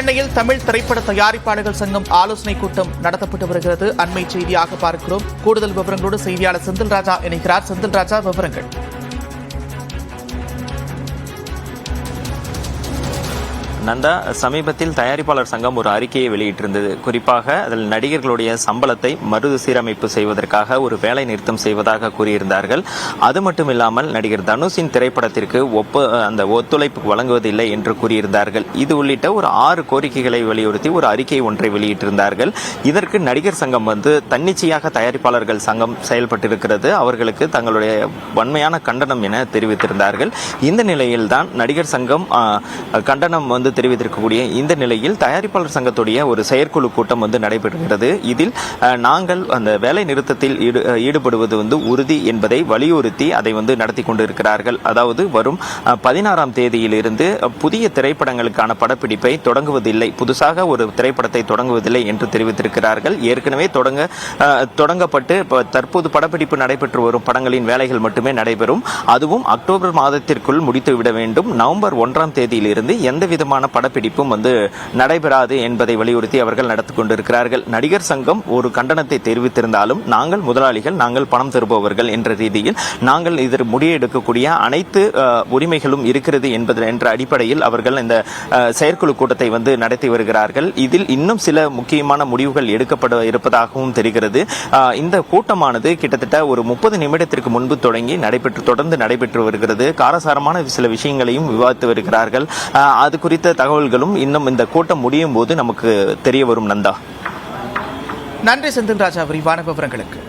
சென்னையில் தமிழ் திரைப்பட தயாரிப்பாளர்கள் சங்கம் ஆலோசனை கூட்டம் நடத்தப்பட்டு வருகிறது. அண்மை செய்தியாக பார்க்கிறோம். கூடுதல் விவரங்களோடு செய்தியாளர் செந்தில் ராஜா இணைகிறார். செந்தில் ராஜா, விவரங்கள். நந்தா, சமீபத்தில் தயாரிப்பாளர் சங்கம் ஒரு அறிக்கையை வெளியிட்டிருந்தது. குறிப்பாக அதில் நடிகர்களுடைய சம்பளத்தை மறுசீரமைப்பு செய்வதற்காக ஒரு வேலை நிறுத்தம் செய்வதாக கூறியிருந்தார்கள். அது மட்டும் இல்லாமல் நடிகர் தனுஷின் திரைப்படத்திற்கு அந்த ஒத்துழைப்பு வழங்குவதில்லை என்று கூறியிருந்தார்கள். இது உள்ளிட்ட ஒரு 6 கோரிக்கைகளை வலியுறுத்தி ஒரு அறிக்கை ஒன்றை வெளியிட்டிருந்தார்கள். இதற்கு நடிகர் சங்கம் தன்னிச்சையாக தயாரிப்பாளர்கள் சங்கம் செயல்பட்டிருக்கிறது. அவர்களுக்கு தங்களுடைய வன்மையான கண்டனம் என தெரிவித்திருந்தார்கள். இந்த நிலையில்தான் நடிகர் சங்கம் கண்டனம் தெரிவித்திருக்கக்கூடிய இந்த நிலையில் தயாரிப்பாளர் சங்கத்துடைய ஒரு செயற்குழு கூட்டம் நடைபெறுகிறது. இதில் நாங்கள் அந்த வேலை நிறுத்தத்தில் ஈடுபடுவது உறுதி என்பதை வலியுறுத்தி அதை நடத்தி கொண்டிருக்கிறார்கள். அதாவது வரும் 16ஆம் தேதியிலிருந்து புதிய திரைப்படங்களுக்கான படப்பிடிப்பை தொடங்குவதில்லை, புதுசாக ஒரு திரைப்படத்தை தொடங்குவதில்லை என்று தெரிவித்திருக்கிறார்கள். ஏற்கனவே தொடங்கப்பட்டு தற்போது படப்பிடிப்பு நடைபெற்று வரும் படங்களின் வேலைகள் மட்டுமே நடைபெறும். அதுவும் அக்டோபர் மாதத்திற்குள் முடித்துவிட வேண்டும். நவம்பர் 1ஆம் தேதியிலிருந்து எந்த விதமான படப்பிடிப்பும் நடைபெறாது என்பதை வலியுறுத்தி அவர்கள் நடத்தி கொண்டிருக்கிறார்கள். நடிகர் சங்கம் ஒரு கண்டனத்தை தெரிவித்திருந்தாலும் நாங்கள் முதலாளிகள், நாங்கள் பணம் தருபவர்கள் என்ற ரீதியில் நாங்கள் இதில் முடிவெடுக்கக்கூடிய அனைத்து உரிமைகளும் இருக்கிறது என்ற அடிப்படையில் அவர்கள் இந்த செயற்குழு கூட்டத்தை நடத்தி வருகிறார்கள். இதில் இன்னும் சில முக்கியமான முடிவுகள் எடுக்கப்பட இருப்பதாகவும் தெரிகிறது. இந்த கூட்டமானது கிட்டத்தட்ட ஒரு 30 நிமிடத்திற்கு முன்பு தொடர்ந்து நடைபெற்று வருகிறது. காரசாரமான சில விஷயங்களையும் விவாதித்து வருகிறார்கள். அது குறித்த தகவல்களும் இன்னும் இந்த கூட்டம் முடியும் போது நமக்கு தெரிய வரும். நந்தா, நன்றி செந்தில் ராஜா, விரிவான விவரங்களுக்கு.